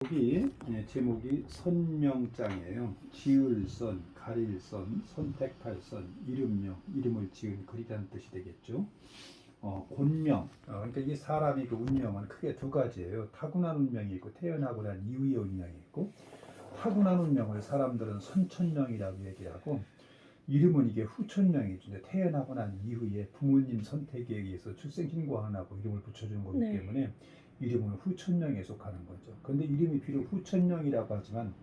여기 제목이 선명장이에요. 지을선, 가릴선, 선택할 선, 이름명, 이름을 지은 글이라는 뜻이 되겠죠. 본명, 그러니까 이게 사람이 그 운명은 크게 두 가지예요. 타고난 운명이 있고 태어나고 난 이후의 운명이 있고, 타고난 운명을 사람들은 선천명이라고 얘기하고, 이름은 이게 후천명이죠. 태어나고 난 이후에 부모님 선택에 의해서 출생신고를 하고 이름을 붙여주는 거기 때문에 이름은 후천명에 속하는 거죠. 그런데 이름이 비록 후천명이라고 하지만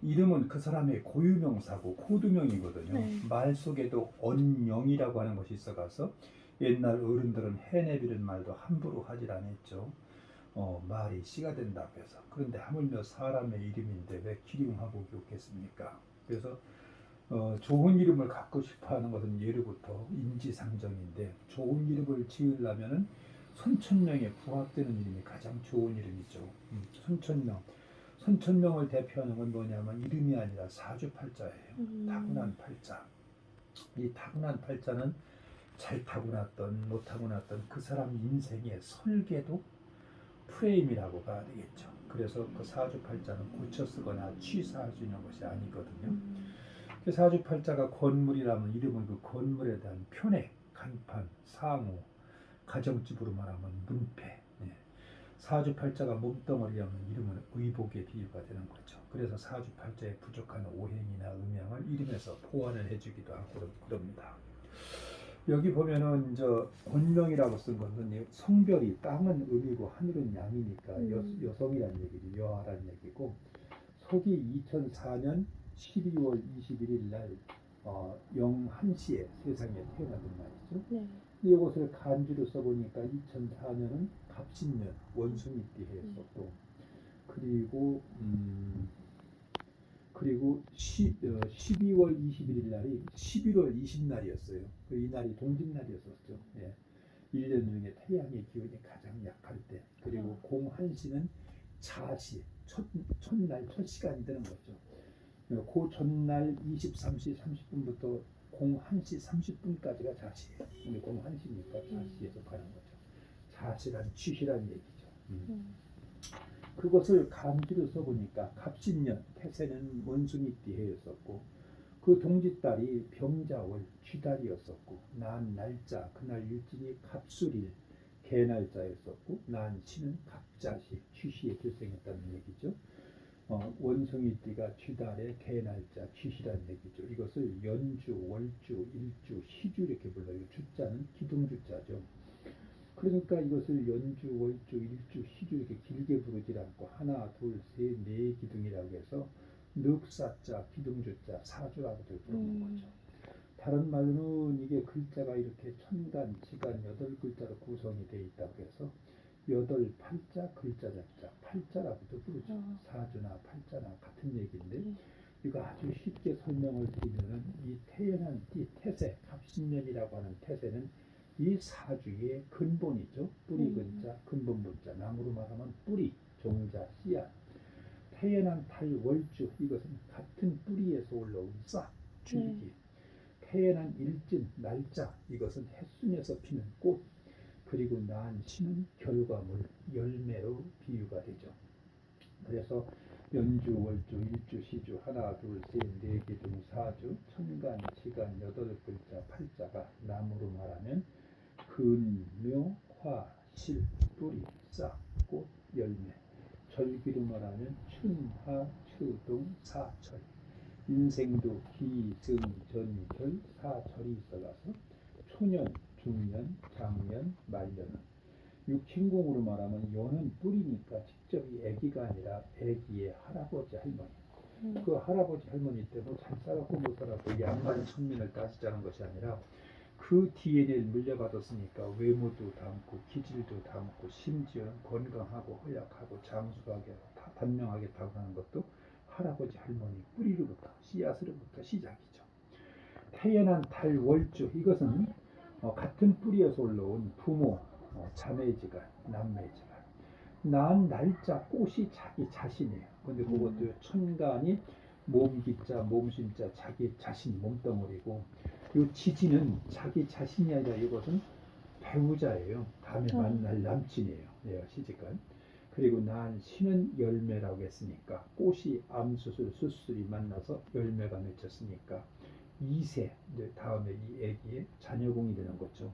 이름은 그 사람의 고유명사고 코드명이거든요. 말 속에도 언영이라고 하는 것이 있어가서 옛날 어른들은 해내비는 말도 함부로 하질 않았죠. 말이 씨가 된다고 해서. 그런데 하물며 사람의 이름인데 왜 기륭하고 좋겠습니까? 그래서 좋은 이름을 갖고 싶어하는 것은 예로부터 인지상정인데, 좋은 이름을 지으려면은 선천명에 부합되는 이름이 가장 좋은 이름이죠. 선천명을 대표하는 건 뭐냐면 이름이 아니라 사주팔자예요. 타고난 팔자. 이 타고난 팔자는 잘 타고났던 못 타고났던 그 사람 인생의 설계도 프레임이라고 봐야 되겠죠. 그래서 그 사주팔자는 고쳐 쓰거나 취사할 수 있는 것이 아니거든요. 그 사주팔자가 건물이라면 이름은 그 건물에 대한 편애, 간판, 사무, 가정집으로 말하면 문패. 사주팔자가 몸덩어리라면 이름은 의복의 비유가 되는 거죠. 그래서 사주팔자에 부족한 오행이나 음양을 이름에서 보완을 해주기도 하고 그럽니다. 여기 보면은 본명이라고 쓴 것은 성별이 땅은 음이고 하늘은 양이니까 여성이란 얘기죠. 여아란 얘기고, 속이 2004년 12월 21일 날 01시에 세상에 태어났단 말이죠. 이것을 간주로 써보니까 2004년은 갑신년 원숭이띠 해였었고, 그리고 12월 21일 날이 11월 20날이었어요. 이 날이 동짓날이었었죠. 1년 중에 태양의 기운이 가장 약할 때, 그리고 01시는 자시, 첫날, 첫 시간이 되는 거죠. 그 전날 23시 30분부터 01시 30분까지가 자시예요. 근데 01시니까 자시에 속하는 거죠. 자시란 취시란 얘기죠. 그것을 간주로 써보니까 갑신년, 태세는 원숭이띠 해였었고, 그 동짓달이 병자월, 쥐달이었었고, 난 날짜, 그날 일진이 갑술일, 개날짜였었고, 난 시는 갑자시, 쥐시에 출생했다는 얘기죠. 원숭이띠가 쥐달의 개날짜, 쥐시라는 얘기죠. 이것을 연주, 월주, 일주, 시주 이렇게 불러요. 주자는 기둥주자죠. 그러니까 이것을 연주, 월주, 일주, 시주 이렇게 길게 부르지 않고 하나, 둘, 셋, 네 기둥이라고 해서 늑사자, 기둥주자, 사주라고도 부르는 거죠. 다른 말로는 이게 글자가 이렇게 천간, 지간, 8글자로 구성이 되어 있다고 해서 여덟 팔자, 글자 잡자, 팔자라고도 부르죠. 사주나 팔자나 같은 얘기인데, 이거 아주 쉽게 설명을 드리면은 이 태어난 이 태세, 갑신년이라고 하는 태세는 이 사주의 근본이죠. 뿌리 근자, 근본 본자, 나무로 말하면 뿌리, 종자, 씨앗. 태어난 달월주, 이것은 같은 뿌리에서 올라온 싹, 줄기. 태어난 일진, 날짜, 이것은 햇순에서 피는 꽃. 그리고 난 시는 결과물, 열매로 비유가 되죠. 그래서 연주, 월주, 일주, 시주, 하나, 둘, 셋, 네 개 중 사주, 천간, 지간, 8글자, 팔자가 나무로 말하면 근, 묘, 화, 실, 뿌리, 싹, 꽃, 열매. 절기로 말하면 춘, 하, 추, 동, 사철. 인생도 기, 승, 전, 결, 사철이 있어가서 초년, 중년, 장년, 말년. 육신공으로 말하면 요는 뿌리니까 직접 이 아기가 아니라 아기의 할아버지 할머니. 그 할아버지 할머니 때문에 잘 살았고 못 살았고 양반 천민을 따지자는 것이 아니라 그 DNA를 물려받았으니까 외모도 닮고 기질도 닮고 심지어는 건강하고 허약하고 장수하게 단명하게 타고나는 것도 할아버지 할머니 뿌리로부터 씨앗으로부터 시작이죠. 태어난 달월주, 이것은 같은 뿌리에서 올라온 부모, 자매지간, 남매지간. 난 날짜, 꽃이 자기 자신이에요. 근데 그것도 천간이 몸기자, 몸심자, 자기 자신, 몸덩어리고, 이 지지는 자기 자신이 아니라 이것은 배우자예요. 다음에 만날 남친이에요. 시집간. 그리고 난 씨는 열매라고 했으니까 꽃이 암수술 수술이 만나서 열매가 맺혔으니까 2세 다음에 이 애기의 자녀공이 되는 거죠.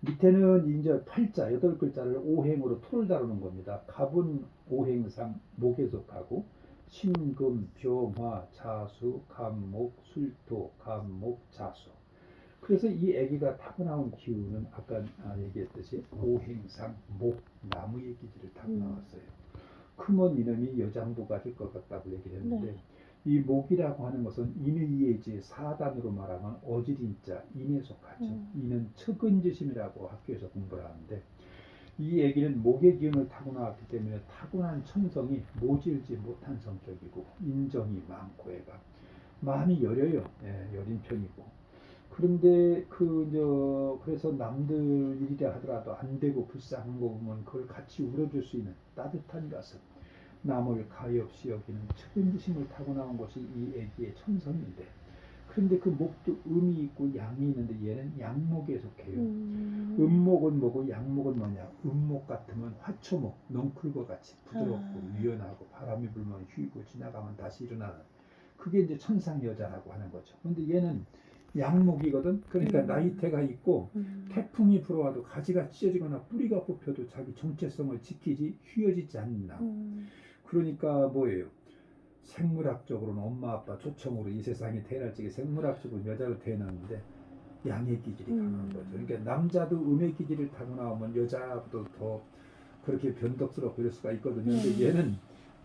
밑에는 이제 팔자 8글자를 오행으로 토를 다루는 겁니다. 갑은 오행상 목에 속하고 신금, 병화, 자수, 갑목, 술토, 갑목, 자수. 그래서 이 아기가 타고나온 기운은 아까 얘기했듯이 오행상 목, 나무의 기질을 타고나왔어요. 크면 이놈이 여장부가 될 것 같다고 얘기를 했는데 네. 이 목이라고 하는 것은 인의예지 사단으로 말하면 어지린자 인에 속하죠. 이는 측은지심이라고 학교에서 공부를 하는데 이 아기는 목의 기운을 타고나왔기 때문에 타고난 천성이 모질지 못한 성격이고 인정이 많고 애가 마음이 여려요. 예, 여린 편이고 그런데 그래서 남들 일이라 하더라도 안 되고 불쌍한 거 보면 그걸 같이 울어줄 수 있는 따뜻한 가슴, 남을 가엾이 여기는 측은지심을 타고 나온 것이 이 애기의 천성인데, 그런데 그 목도 음이 있고 양이 있는데 얘는 양목에 속해요. 음목은 뭐고 양목은 뭐냐? 음목 같으면 화초목, 넝쿨과 같이 부드럽고 유연하고 바람이 불면 휘고 지나가면 다시 일어나는 그게 이제 천상 여자라고 하는 거죠. 그런데 얘는 양목이거든. 그러니까 나이테가 있고 태풍이 불어와도 가지가 찢어지거나 뿌리가 뽑혀도 자기 정체성을 지키지 휘어지지 않는 나무. 그러니까 뭐예요? 생물학적으로는 엄마 아빠 초청으로 이 세상에 태어날 적에 생물학적으로 여자로 태어났는데 양의 기질이 강한 거죠. 그러니까 남자도 음의 기질을 타고 나오면 여자도 더 그렇게 변덕스럽고 이럴 수가 있거든요. 근데 얘는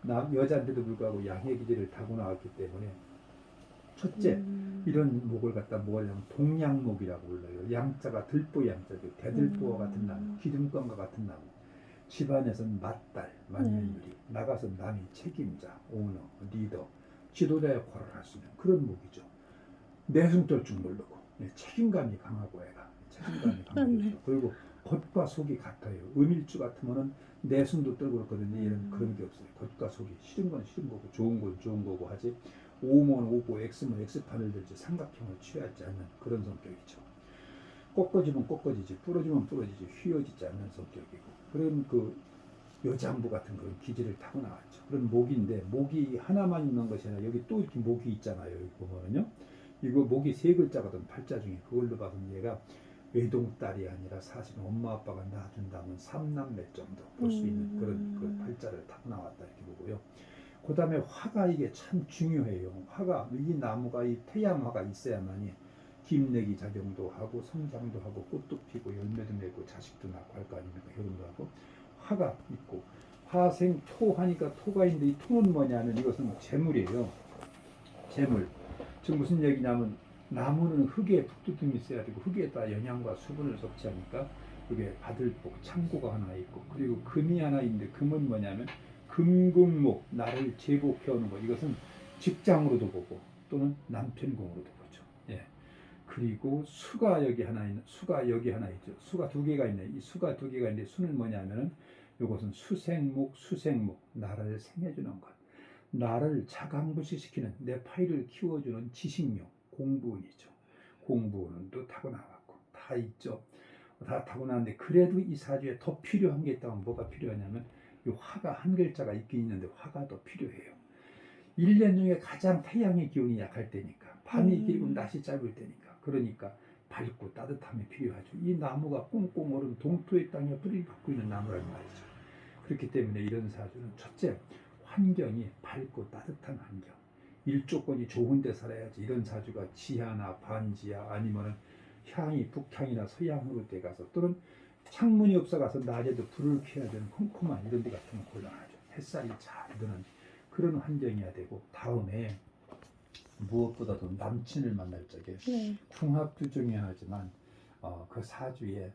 여자인데도 불구하고 양의 기질을 타고 나왔기 때문에 첫째, 이런 목을 갖다 뭐 하냐면 동양목이라고 불러요. 양자가 들보 양자죠. 대들보와 같은 나무, 기둥감과 같은 나무. 집안에서는 맏딸, 맏며느리, 나가서 남이 책임자, 오너, 리더, 지도자 역할을 할 수 있는 그런 목이죠. 내숭떨쭉 모르고 책임감이 강하고 애가 책임감이 강하죠. 그리고 겉과 속이 같아요. 음일주 같으면은 내숭도 떨고 그렇거든요. 얘는 그런 게 없어요. 겉과 속이 싫은 건 싫은 거고 좋은 건 좋은 거고 하지 O면 O고 X면 X판을 들지 삼각형을 취하지 않는 그런 성격이죠. 꺾어지면 꺾어지지 부러지면 부러지지 휘어지지 않는 성격이고 그런 그 여장부 같은 그런 기질을 타고 나왔죠. 그런 목인데 목이 하나만 있는 것이 아니라 여기 또 이렇게 목이 있잖아요. 여기 보면요. 이거 목이 3글자거든. 팔자 중에 그걸로 봐서는 얘가 외동딸이 아니라 사실은 엄마 아빠가 낳아준다면 3남매 정도 볼 수 있는 그런 그 팔자를 타고 나왔다 이렇게 보고요. 그 다음에 화가 이게 참 중요해요. 화가 이 나무가 이 태양화가 있어야만이 김내기 작용도 하고 성장도 하고 꽃도 피고 열매도 맺고 자식도 낳고 할 거 아닙니까? 결혼도 하고 화가 있고 화생 토하니까 토가 있는데 이 토는 뭐냐면 이것은 재물이에요. 재물. 즉 무슨 얘기냐면 나무는 흙에 북두tum이 있어야 되고 흙에다 영양과 수분을 섭취하니까 이게 받을 복 창고가 하나 있고 그리고 금이 하나 있는데 금은 뭐냐면 금국목 나를 제복해오는 것 이것은 직장으로도 보고 또는 남편공으로도 보죠. 예. 그리고 수가 여기 하나 있는 수가 여기 하나 있죠. 수가 2개가 있네. 이 수가 2개가 있는데 수는 뭐냐면은 이것은 수생목 나를 생해주는 것. 나를 자강부시시키는 내 파일을 키워주는 지식력 공부운이죠. 공부운도 타고나왔고 다 있죠. 다 타고나는데 그래도 이 사주에 더 필요한 게 있다면 뭐가 필요하냐면 이 화가 한 글자가 있긴 있는데 화가 더 필요해요. 1년 중에 가장 태양의 기운이 약할 때니까 밤이 길고 낮이 짧을 때니까 그러니까 밝고 따뜻함이 필요하죠. 이 나무가 꽁꽁 얼은 동토의 땅에 뿌리를 갖고 있는 나무란 말이죠. 그렇기 때문에 이런 사주는 첫째 환경이 밝고 따뜻한 환경 일조건이 좋은 데 살아야지 이런 사주가 지하나 반지하 아니면은 향이 북향이나 서향으로 돼 가서 또는 창문이 없어가서 낮에도 불을 켜야 되는 컴컴한 이런 데 같으면 곤란하죠. 햇살이 잘 드는 그런 환경이어야 되고 다음에 무엇보다도 남친을 만날 적에 궁합도 중요하지만 그 사주에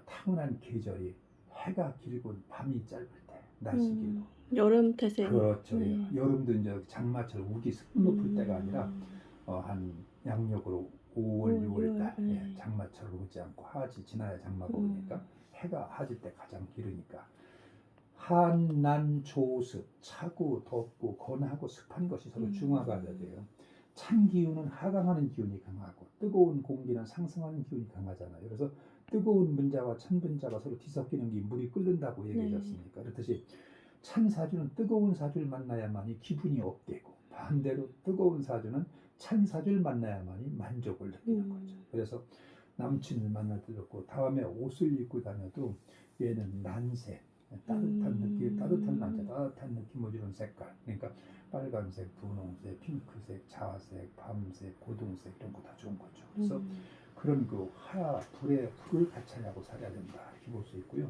타고난 계절이 해가 길고 밤이 짧을 때 날씨 길고 여름 태생. 그렇죠. 여름도 이제 장마철 우기 습도 높을 때가 아니라 한 양력으로 5월, 6월 달 장마철 오지 않고 하지 지나야 장마가 오니까 해가 하지 때 가장 길으니까 한난 조습 차고 덥고 건하고 습한 것이 서로 중화가 돼요. 찬 기운은 하강하는 기운이 강하고 뜨거운 공기는 상승하는 기운이 강하잖아요. 그래서 뜨거운 분자와 찬 분자가 서로 뒤섞이는 게 물이 끓는다고 얘기하지 않습니까? 그렇듯이 찬 사주는 뜨거운 사주를 만나야만이 기분이 업되고, 반대로 뜨거운 사주는 찬 사주를 만나야만이 만족을 느끼는 거죠. 그래서 남친을 만날 때도 그렇고, 다음에 옷을 입고 다녀도 얘는 난색, 따뜻한 느낌, 따뜻한 남자, 따뜻한 느낌을 주는 색깔. 그러니까 빨간색, 분홍색, 핑크색, 자색, 밤색, 고동색 이런 거 다 좋은 거죠. 그래서 그런 그 불에 불을 같이하고 살아야 된다 이렇게 볼 수 있고요.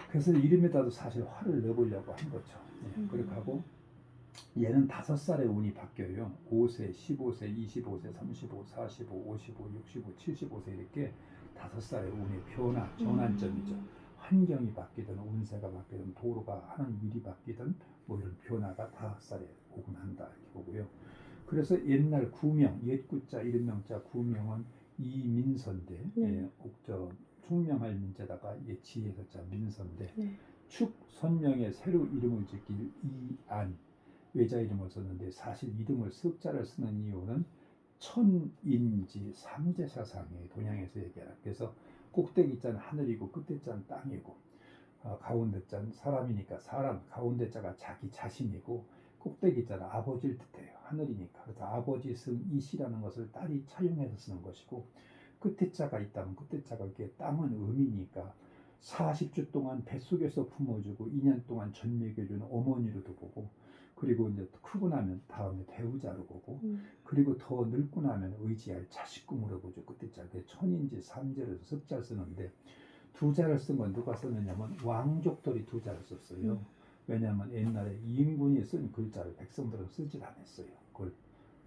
그래서 이름에다도 사실 화를 내보려고 한 거죠. 그렇게 하고 얘는 5살에 운이 바뀌어요. 5세, 15세, 25세, 35, 45, 55, 65, 75세 이렇게 5살의 운의 변화, 전환점이죠. 환경이 바뀌든 운세가 바뀌든 도로가 하는 일이 바뀌든 뭐 이런 변화가 5살에 오곤 한다 이렇게 보고요. 그래서 옛날 구명, 옛구자, 이름명자 구명은 이민서인데, 옥저 총명할 민자다가 지혜서자 민서인데, 축 선명에 새로 이름을 짓길 이안 외자 이름을 썼는데, 사실 이름을 석자를 쓰는 이유는 천인지 삼재사상의 동양에서 얘기하라. 그래서 꼭대기 자는 하늘이고 끝에 자는 땅이고, 가운데 자는 사람이니까 사람, 가운데 자가 자기 자신이고, 꼭대기 자는 아버지를 뜻해요. 하늘이니까. 그래서 아버지 쓴 이시라는 것을 딸이 차용해서 쓰는 것이고, 끝에 자가 있다면 끝에 자가 이렇게 땅은 음이니까 40주 동안 뱃속에서 품어주고 2년 동안 젖먹여주는 어머니로도 보고, 그리고 이제 크고 나면 다음에 배우자로 보고, 그리고 더 늙고 나면 의지할 자식 꿈으로 보죠. 끝에 자. 천인지 삼재를 석자 쓰는데, 두 자를 쓴 건 누가 썼느냐면 왕족들이 두 자를 썼어요. 왜냐하면 옛날에 임금이 쓴 글자를 백성들은 쓰질 않았어요. 그걸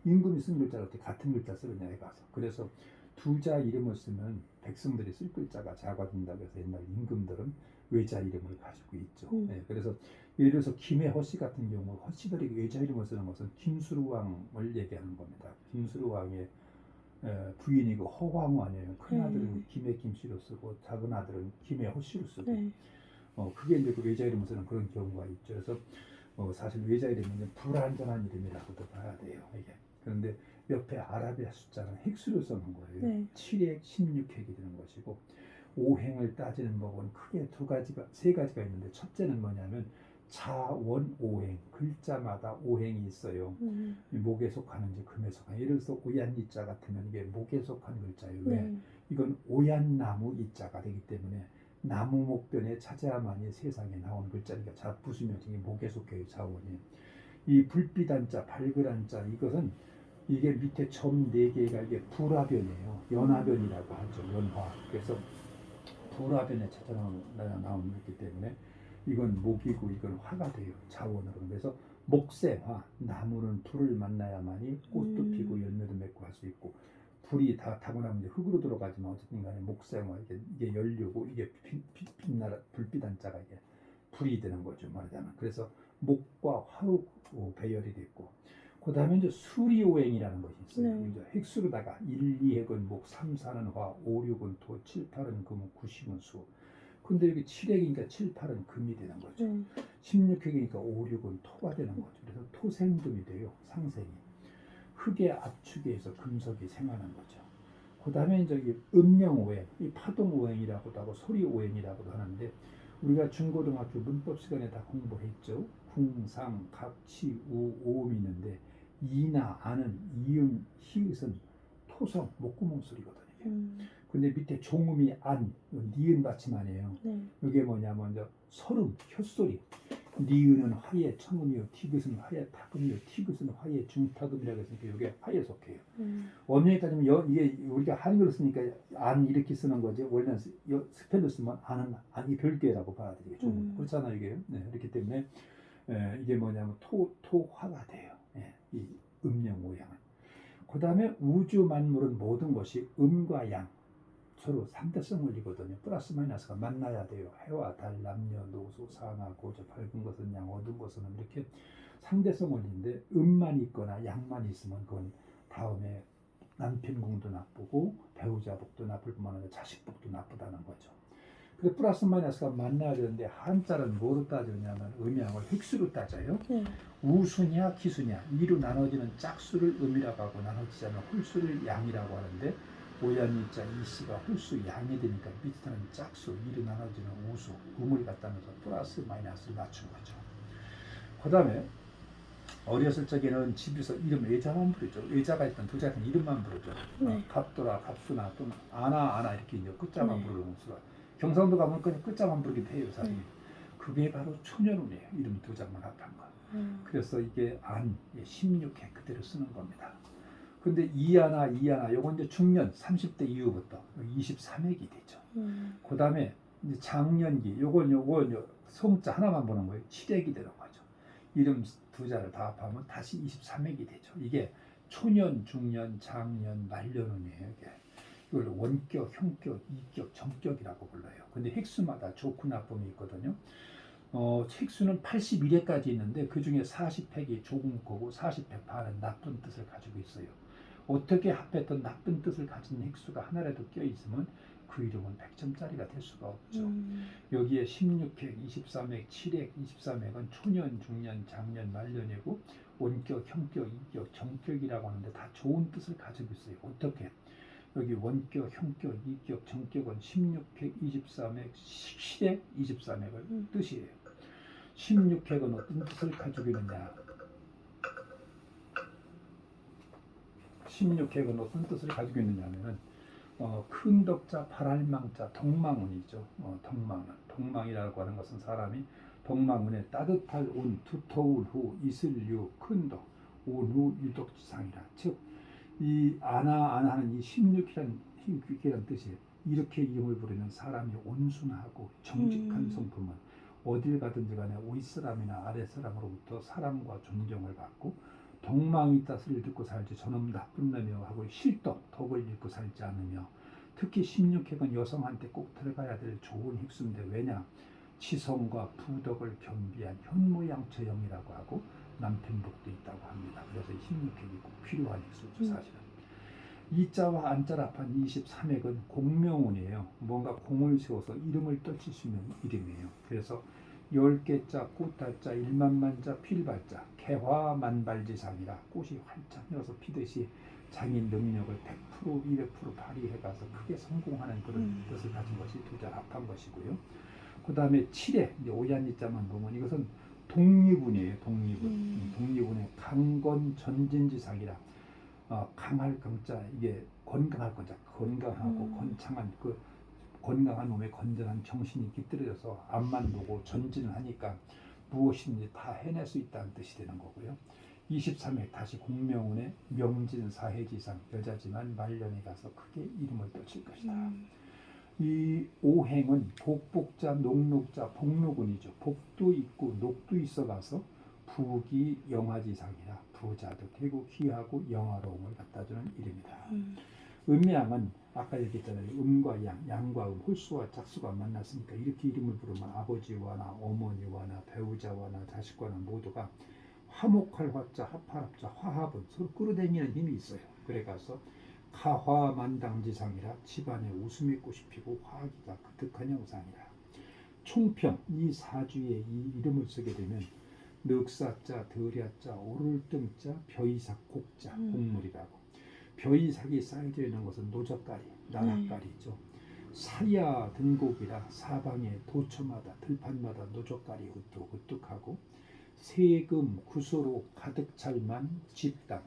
임금이 쓴 글자를 어떻게 같은 글자 쓰느냐에 가서. 그래서 두 자 이름을 쓰면 백성들이 쓸 글자가 작아진다고 해서 옛날 임금들은 외자 이름을 가지고 있죠. 그래서 예를 들어서 김해 허씨 같은 경우 허씨들이 외자 이름을 쓰는 것은 김수루왕을 얘기하는 겁니다. 김수루왕의 부인이고 허황왕이에요. 큰 아들은 김해 김씨로 쓰고 작은 아들은 김해 허씨로 쓰고, 그게 이제 그 외자 이름을 쓰는 그런 경우가 있죠. 그래서 사실 외자 이름은 불완전한 이름이라고도 봐야 돼요. 이게. 그런데 옆에 아라비아 숫자는 획수로 써놓은 거예요. 7획 16획이 되는 것이고, 오행을 따지는 법은 크게 세 가지가 있는데, 첫째는 뭐냐면 자원오행, 글자마다 오행이 있어요. 목에 속하는지 금에 속하는지. 예를 들어서 오얀이자 같으면 이게 목에 속한 글자예요. 왜? 이건 오얀나무 이자가 되기 때문에 나무 목변에 찾아야만이 세상에 나온 글자니까 자 부수면 이게 목에 속해요. 자원이. 이 불빛 한자, 밝을 한자, 이것은 이게 밑에 점 4개가 이게 불화변이에요. 연화변이라고 하죠. 연화. 그래서 불화변에 찾아 나오는 거기 때문에 이건 목이고 이건 화가 돼요. 자원으로. 그래서 목생화, 나무는 불을 만나야만이 꽃도 피고 열매도 맺고 할 수 있고, 불이 다 타고 나면 이제 흑으로 들어가지만 어쨌든 간에 목생화, 이게 연료고, 이게 불빛 한자가 이게 불이 되는 거죠, 말하자면. 그래서 목과 화로 배열이 됐고, 그 다음에 이제 수리오행이라는 것이 있어요. 이제 획수로다가 1, 2획은 목, 3, 4는 화, 5, 6은 토, 7, 8은 금, 9, 10은 수. 근데 여기 7획이니까 7, 8은 금이 되는 거죠. 16획이니까 5, 6은 토가 되는 거죠. 그래서 토생금이 돼요. 상생이. 흙의 압축에 의해서 금속이 생하는 거죠. 그 다음에 이제 음령오행, 이 파동오행이라고도 하고 소리오행이라고도 하는데, 우리가 중고등학교 문법 시간에 다 공부했죠. 궁상, 갑치, 우, 오음이 있는데, 이나 아는, 이응, 히읗은 토성, 목구멍 소리거든요. 근데 밑에 종음이 안, 니은 받침아니에요. 이게 뭐냐면 이제 설음, 혀소리. 니은은 화의 청음이요, 티귿은 화의 타금이요, 티귿은 화의 중타금이라고 했으니까 이게 화에 속해요. 원명에 따지면 이게 우리가 한글로 쓰니까 안 이렇게 쓰는 거지, 원래는 스펠로 쓰면 안은 안이 별개라고 봐야 되겠죠. 그렇잖아요, 이게. 그렇기 때문에 이게 뭐냐면 토화가 돼요. 이 음령오양은. 그 다음에 우주 만물은 모든 것이 음과 양, 서로 상대성 원리거든요. 플러스 마이너스가 만나야 돼요. 해와 달, 남녀, 노소, 상하, 고저, 밝은 것은 양, 어두운 것은 음, 이렇게 상대성 원리인데, 음만 있거나 양만 있으면 그건 다음에 남편 공도 나쁘고 배우자 복도 나쁠 뿐만 아니라 자식 복도 나쁘다는 거죠. 그래서 플러스 마이너스가 만나야 되는데, 한자는 뭐로 따지냐면 음양을 획수로 따져요. 우수냐 기수냐, 이로 나눠지는 짝수를 음이라고 하고 나눠지지 않는 홀수를 양이라고 하는데, 오얀이자 이씨가 홀수 양이 되니까 밑에는 짝수, 일이 나눠지는 우수, 음을 갖다면서 플러스 마이너스를 맞춘 거죠. 그 다음에 어렸을 적에는 집에서 이름 외자만 부르죠. 외자가 있던 두 자는 이름만 부르죠. 네. 갑도라, 갑수나 또는 아나 이렇게 이제 끝자만 네. 부르는 수가. 경상도 가면 그냥 끝자만 부르기도 해요, 사람이. 네. 그게 바로 초년운이에요. 이름 두 자만 합한 거. 그래서 이게 안, 16회 그대로 쓰는 겁니다. 근데 이하나 요건 이제 중년 30대 이후부터 23회기 되죠. 그 다음에 이제 장년기 요건 성자 하나만 보는 거예요. 7회기 되는 거죠. 이름 두 자를 다 합하면 다시 23회기 되죠. 이게 초년, 중년, 장년, 말년운이에요. 이게. 이걸 원격, 형격, 이격, 정격이라고 불러요. 근데 획수마다 좋고 나쁨이 있거든요. 획수는 81회까지 있는데 그 중에 40획이 좋은 거고 40획 반은 나쁜 뜻을 가지고 있어요. 어떻게 합했던 나쁜 뜻을 가진 획수가 하나라도 껴있으면 그 이름은 100점짜리가 될 수가 없죠. 여기에 16획, 23획, 7획, 23획은 초년, 중년, 장년, 말년이고 원격, 형격, 이격, 정격이라고 하는데 다 좋은 뜻을 가지고 있어요. 어떻게? 여기 원격, 형격, 이격, 정격은 16획, 23획, 7획, 23획을 뜻이에요. 16획은 어떤 뜻을 가지고 있느냐? 16획은 어떤 뜻을 가지고 있느냐면은 큰 덕자, 발할망자, 덕망운이죠. 덕망이라고 하는 것은 사람이 덕망운에 따뜻할 운, 두터울 후, 이슬유, 큰 덕, 온후 유덕지상이라. 즉, 이 아나하는 이 16이라는 뜻이에요. 이렇게 이름을 부르는 사람이 온순하고 정직한 성품은 어딜 가든지 간에 윗사람이나 아랫사람으로부터 사랑과 존경을 받고 덕망이 따스를 듣고 살지 저놈 나쁜 놈이여 하고 실덕, 덕을 잃고 살지 않으며 특히 16획은 여성한테 꼭 들어가야 될 좋은 획수인데 왜냐? 치성과 부덕을 겸비한 현모양처형이라고 하고 남편복도 있다고 합니다. 그래서 16획이 꼭 필요한 획수죠 사실은. 이자와 안자를 합한 23획은 공명운이에요. 뭔가 공을 세워서 이름을 떨칠 수 있는 이름이에요. 그래서 10개자, 꽃달자, 일만만자, 필발자, 개화만발지상이라 꽃이 활짝 피어서 피듯이 자기 능력을 100%, 200% 발휘해가서 크게 성공하는 그런 뜻을 가진 것이 두 자 합한 것이고요. 그 다음에 7회, 이제 오얀이자만 보면 이것은 독립운이에요. 독립운의 강건 전진지상이라 강할 강자, 이게 건강할 건자, 건강하고 건창한 그 건강한 몸에 건전한 정신이 깃들어져서 앞만 보고 전진을 하니까 무엇이든지 다 해낼 수 있다는 뜻이 되는 거고요. 23회 다시 공명운의 명진사해지상, 여자지만 말년에 가서 크게 이름을 떨칠 것이다. 이 오행은 복복자, 녹록자, 복록운이죠. 복도 있고 녹도 있어가서 부기 영화지상이라 부자도 되고 귀하고 영화로움을 갖다주는 이름이다. 음양은 아까 얘기했잖아요. 음과 양, 양과 홀수와 짝수가 만났으니까 이렇게 이름을 부르면 아버지와나 어머니와나 배우자와나 자식과나 모두가 화목할 화자, 합할 합자, 화합은 서로 끌어당기는 힘이 있어요. 그래가서 가화만당지상이라 집안에 웃음의 꽃이 피고 화기가 그득한 형상이라. 총평, 이 사주에 이 이름을 쓰게 되면 늑사자, 덜야자, 오를등자, 벼이삭, 곡자, 곡물이라고. 벼이삭이 쌓여져 있는 것은 노젓가리, 나락가리죠. 사야 등곡이라 사방에 도처마다 들판마다 노젓가리 우뚝우뚝하고 세금 구소로 가득 찰만 집당,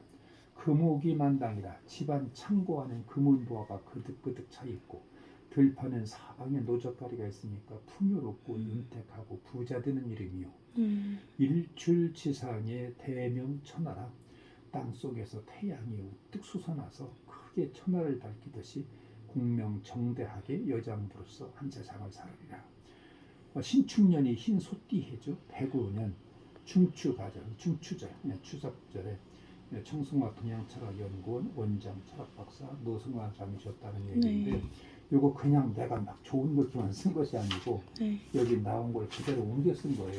금옥이 만당이라 집안 창고 안엔 금은보화가 그득그득 차 있고 들판엔 사방에 노젓가리가 있으니까 풍요롭고 윤택하고 부자 되는 이름이요. 일출지상의 대명천하라. 땅속에서 태양이 우뚝 솟아나서 크게 천하를 밝히듯이 공명정대하게 여장부로서 한 세상을 살으리라. 신축년이 흰 소띠해죠. 백우년 중추가절, 중추절, 추석절에 청승화 동양철학연구원 원장 철학박사 노승환 장이 줬다는 얘기인데 이거 그냥 내가 막 좋은 느낌만 쓴 것이 아니고 여기 나온 걸 그대로 옮겨 쓴 거예요.